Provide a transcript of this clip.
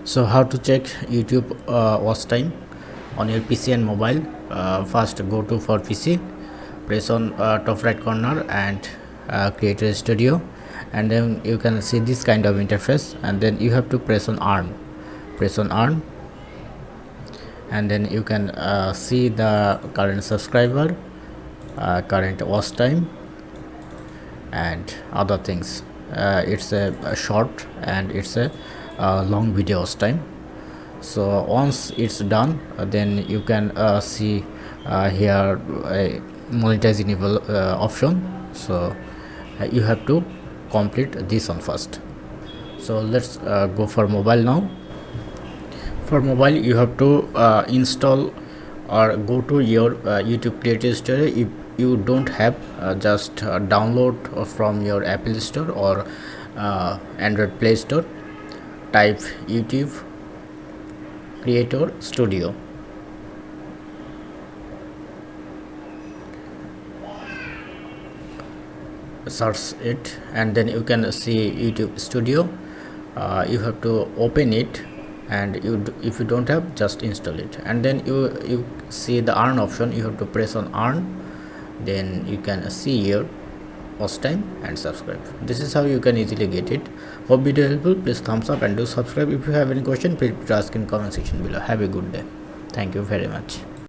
So how to check YouTube watch time on your PC and mobile? First go to for PC, press on top right corner and create studio, and then you can see this kind of interface, and then you have to press on earn, and then you can see the current subscriber, current watch time and other things. It's a short and it's a long videos time. So once it's done, then you can see here a monetization option. So you have to complete this one first. So let's go for mobile now. For mobile, you have to install or go to your YouTube Creator Store. If you don't have, just download from your Apple Store or Android Play Store. Type YouTube Creator Studio. Search it, and then you can see YouTube Studio. You have to open it, and if you don't have, just install it, and then you see the earn option. You have to press on earn, then you can see here watch time and subscribe. This is how you can easily get it. Hope video helpful. Please thumbs up and do subscribe. If you have any question, please ask in comment section below. Have a good day. Thank you very much.